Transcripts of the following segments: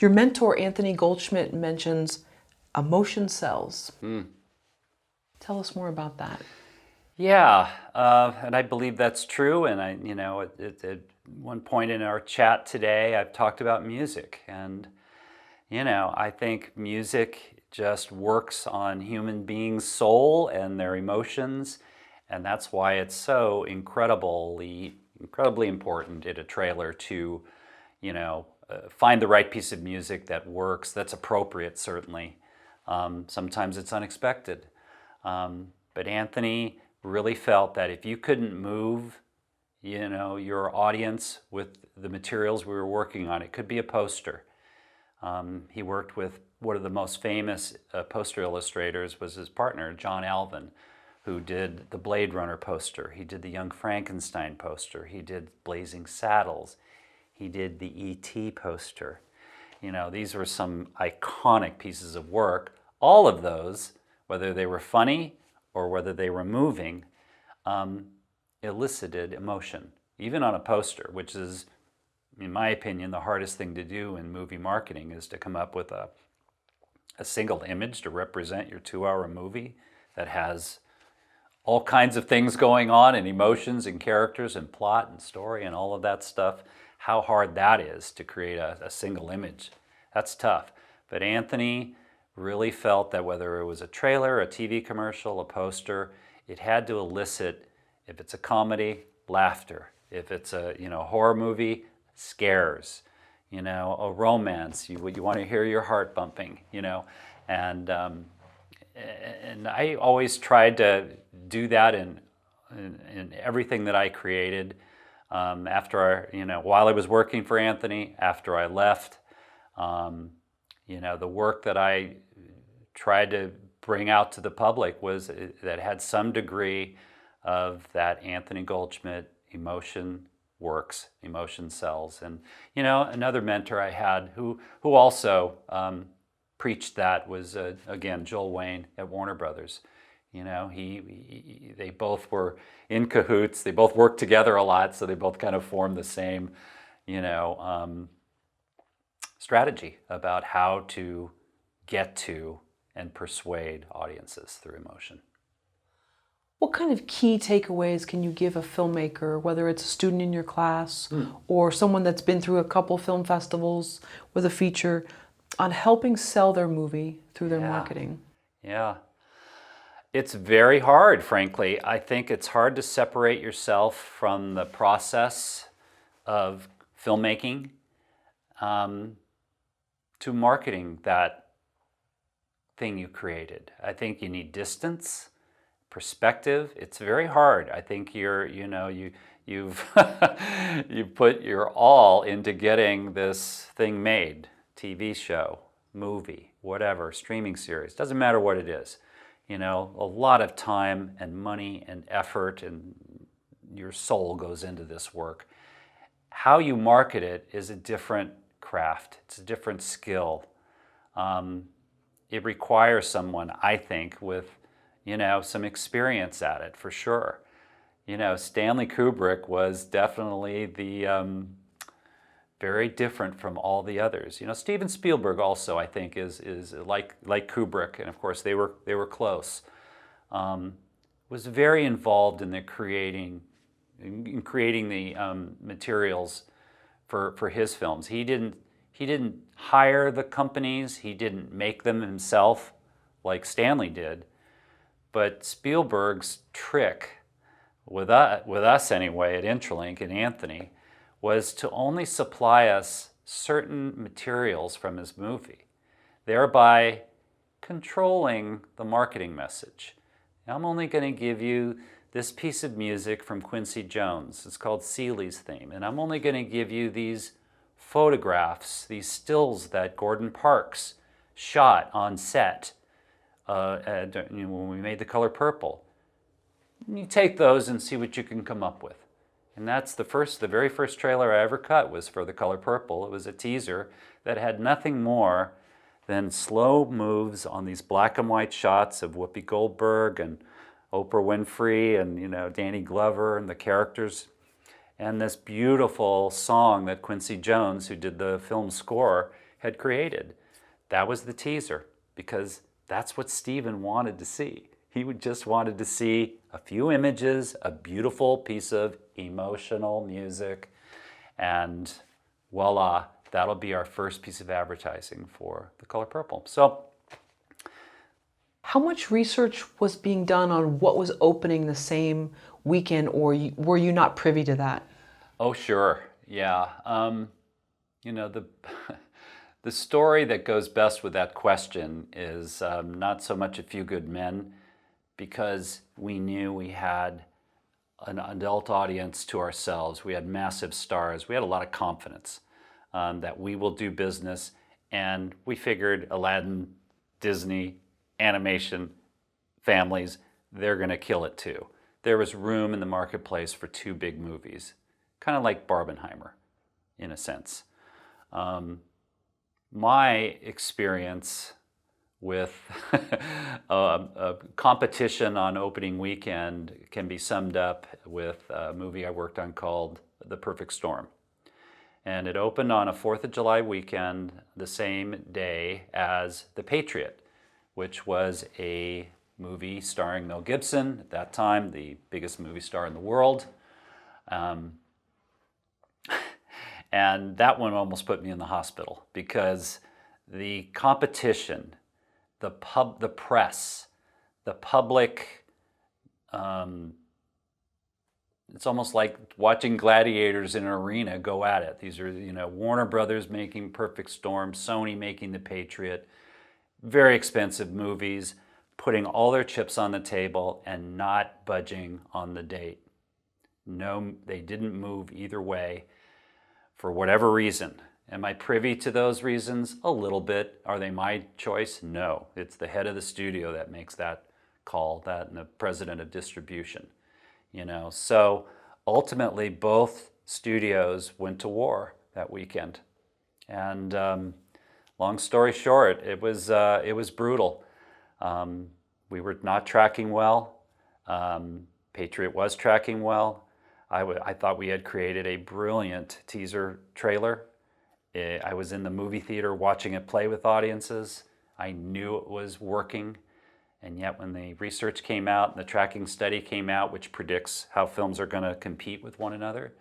Your mentor, Anthony Goldschmidt, mentions emotion cells. Tell us more about that. Yeah, and I believe that's true. And at one point in our chat today, I've talked about music. And, I think music just works on human beings' soul and their emotions. And that's why it's so incredibly important in a trailer to, find the right piece of music that works, that's appropriate, certainly. Sometimes it's unexpected. But Anthony really felt that if you couldn't move, your audience with the materials we were working on, it could be a poster. He worked with one of the most famous poster illustrators was his partner, John Alvin, who did the Blade Runner poster. He did the Young Frankenstein poster. He did Blazing Saddles. He did the E.T. poster. These were some iconic pieces of work. All of those, whether they were funny or whether they were moving, elicited emotion, even on a poster, which is, in my opinion, the hardest thing to do in movie marketing is to come up with a single image to represent your 2-hour movie that has all kinds of things going on and emotions and characters and plot and story and all of that stuff. How hard that is to create a single image. That's tough. But Anthony really felt that whether it was a trailer, a TV commercial, a poster, it had to elicit, if it's a comedy, laughter. If it's a horror movie, scares. A romance, you want to hear your heart bumping. And I always tried to do that in everything that I created. After while I was working for Anthony, after I left, the work that I tried to bring out to the public was that had some degree of that Anthony Goldschmidt emotion works, emotion cells. And another mentor I had who also preached that was again Joel Wayne at Warner Brothers. They both were in cahoots. They both worked together a lot, so they both kind of formed the same, strategy about how to get to and persuade audiences through emotion. What kind of key takeaways can you give a filmmaker, whether it's a student in your class or someone that's been through a couple film festivals with a feature, on helping sell their movie through their marketing? Yeah. It's very hard, frankly. I think it's hard to separate yourself from the process of filmmaking to marketing that thing you created. I think you need distance, perspective. It's very hard. I think you've you put your all into getting this thing made, TV show, movie, whatever, streaming series. Doesn't matter what it is. A lot of time and money and effort and your soul goes into this work. How you market it is a different craft. It's a different skill. It requires someone, I think, with, some experience at it for sure. Stanley Kubrick was definitely the very different from all the others. Steven Spielberg also, I think, is like Kubrick, and of course they were close. Was very involved in creating the materials for his films. He didn't hire the companies. He didn't make them himself, like Stanley did. But Spielberg's trick with us anyway at Intralink and Anthony was to only supply us certain materials from his movie, thereby controlling the marketing message. I'm only going to give you this piece of music from Quincy Jones. It's called Seeley's Theme. And I'm only going to give you these photographs, these stills that Gordon Parks shot on set when we made The Color Purple. You take those and see what you can come up with. And that's the very first trailer I ever cut was for The Color Purple. It was a teaser that had nothing more than slow moves on these black and white shots of Whoopi Goldberg and Oprah Winfrey and Danny Glover and the characters, and this beautiful song that Quincy Jones, who did the film score, had created. That was the teaser, because that's what Steven wanted to see. He just wanted to see a few images, a beautiful piece of emotional music, and voila, that'll be our first piece of advertising for The Color Purple. So, how much research was being done on what was opening the same weekend, or were you not privy to that? oh sure, yeah. You know, the story that goes best with that question is not so much A Few Good Men, because we knew we had an adult audience to ourselves. We had massive stars. We had a lot of confidence that we will do business. And we figured Aladdin, Disney, animation, families, they're going to kill it too. There was room in the marketplace for two big movies, kind of like Barbenheimer in a sense. My experience with a competition on opening weekend can be summed up with a movie I worked on called The Perfect Storm. And it opened on a 4th of July weekend, the same day as The Patriot, which was a movie starring Mel Gibson, at that time the biggest movie star in the world. And that one almost put me in the hospital, because the competition, the press, the public, it's almost like watching gladiators in an arena go at it. These are, Warner Brothers making Perfect Storm, Sony making The Patriot, very expensive movies, putting all their chips on the table and not budging on the date. No, they didn't move either way for whatever reason. Am I privy to those reasons? A little bit. Are they my choice? No. It's the head of the studio that makes that call, that and the president of distribution. So ultimately both studios went to war that weekend. And long story short, it was brutal. We were not tracking well. Patriot was tracking well. I thought we had created a brilliant teaser trailer. I was in the movie theater watching it play with audiences. I knew it was working. And yet when the research came out and the tracking study came out, which predicts how films are going to compete with one another,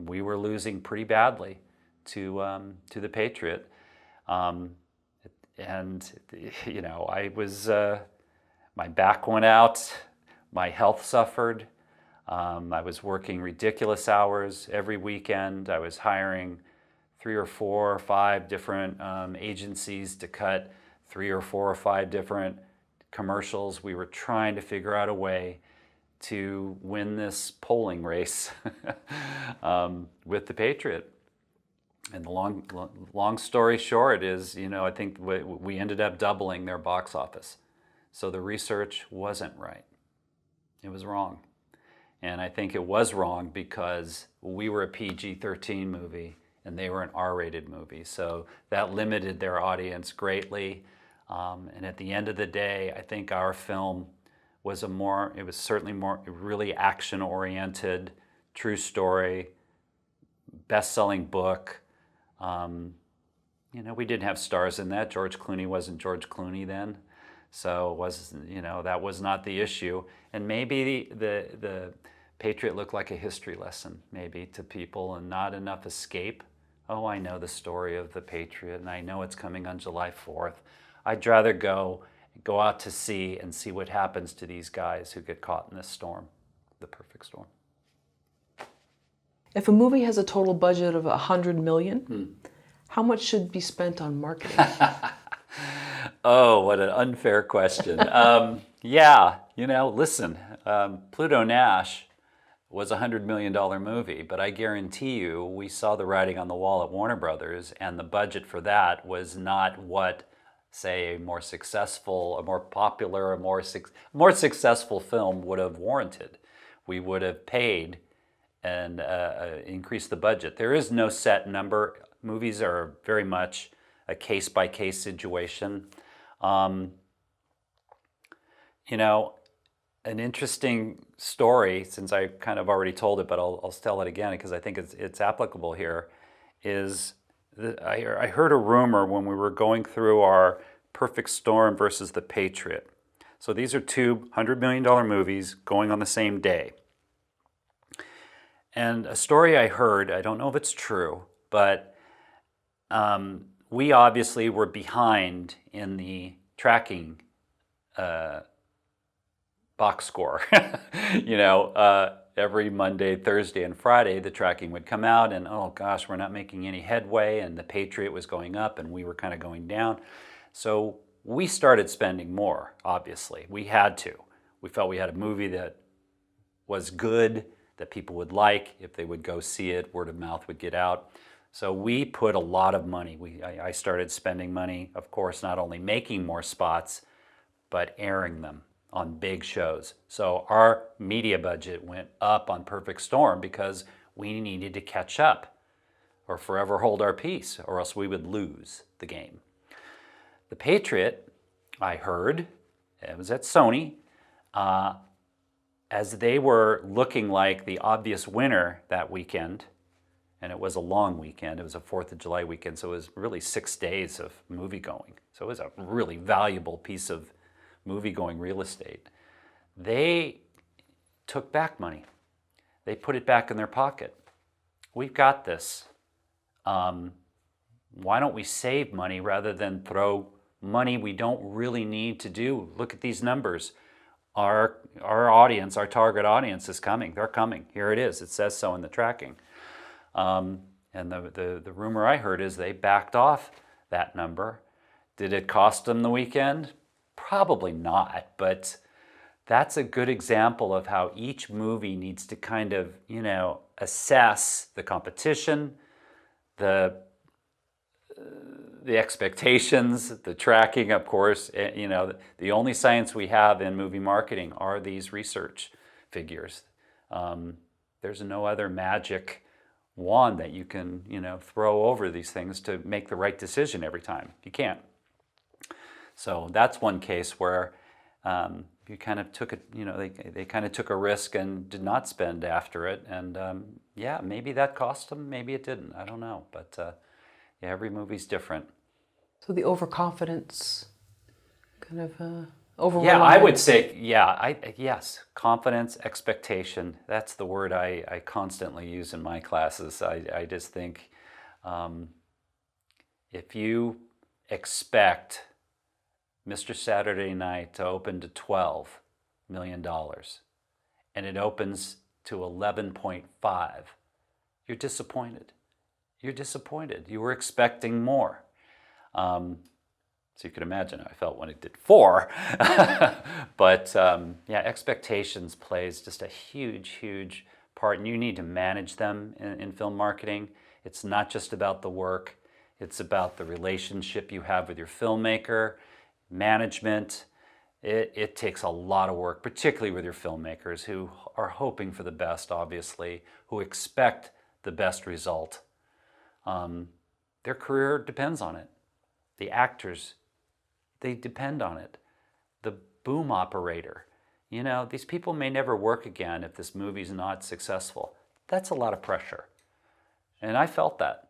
we were losing pretty badly to The Patriot. I was, my back went out, my health suffered. I was working ridiculous hours every weekend. I was hiring 3 or 4 or 5 different agencies to cut 3 or 4 or 5 different commercials. We were trying to figure out a way to win this polling race with The Patriot. And the long story short is, I think we ended up doubling their box office. So the research wasn't right. It was wrong. And I think it was wrong because we were a PG-13 movie and they were an R-rated movie. So that limited their audience greatly. And at the end of the day, I think our film was certainly more really action-oriented, true story, best-selling book. We didn't have stars in that. George Clooney wasn't George Clooney then. So that was not the issue. And maybe the Patriot looked like a history lesson, maybe, to people, and not enough escape. Oh, I know the story of The Patriot, and I know it's coming on July 4th. I'd rather go out to sea and see what happens to these guys who get caught in this storm, the perfect storm. If a movie has a total budget of $100 million, how much should be spent on marketing? Oh, what an unfair question. Listen, Pluto Nash was a $100 million movie, but I guarantee you we saw the writing on the wall at Warner Brothers, and the budget for that was not what, say, a more successful, a more popular, a more successful film would have warranted. We would have paid and increased the budget. There is no set number. Movies are very much a case-by-case situation. An interesting story, since I kind of already told it, but I'll tell it again because I think it's applicable here, is I heard a rumor when we were going through our Perfect Storm versus The Patriot. So these are two $100 million movies going on the same day. And a story I heard, I don't know if it's true, but we obviously were behind in the tracking box score. You know, every Monday, Thursday, and Friday, the tracking would come out, and oh gosh, we're not making any headway, and the Patriot was going up, and we were kind of going down. So we started spending more, obviously. We had to. We felt we had a movie that was good, that people would like. If they would go see it, word of mouth would get out. So we put a lot of money. I started spending money, of course, not only making more spots, but airing them on big shows. So our media budget went up on Perfect Storm because we needed to catch up or forever hold our peace, or else we would lose the game. The Patriot, I heard, it was at Sony, as they were looking like the obvious winner that weekend, and it was a long weekend, it was a 4th of July weekend, so it was really 6 days of movie going. So it was a really valuable piece of movie-going real estate. They took back money. They put it back in their pocket. We've got this. Why don't we save money rather than throw money we don't really need to do? Look at these numbers. Our audience, our target audience is coming. They're coming. Here it is. It says so in the tracking. And the rumor I heard is they backed off that number. Did it cost them the weekend? Probably not, but that's a good example of how each movie needs to kind of, you know, assess the competition, the expectations, the tracking, of course. You know, the only science we have in movie marketing are these research figures. There's no other magic wand that you can, you know, throw over these things to make the right decision every time. You can't. So that's one case where you kind of took it, you know, they kind of took a risk and did not spend after it. And yeah, maybe that cost them, maybe it didn't. I don't know. But yeah, every movie's different. So the overconfidence kind of Yeah, I would over-reliance. say, yeah, yes, confidence, expectation. That's the word I constantly use in my classes. I just think if you expect Mr. Saturday Night to open to $12 million and it opens to 11.5, you're disappointed. You're disappointed. You were expecting more. So you can imagine how I felt when it did 4. But yeah, expectations plays just a huge, huge part, and you need to manage them in film marketing. It's not just about the work. It's about the relationship you have with your filmmaker, management. It takes a lot of work, particularly with your filmmakers who are hoping for the best, obviously, who expect the best result. Their career depends on it. The actors, they depend on it. The boom operator, you know, these people may never work again if this movie's not successful. That's a lot of pressure. And I felt that.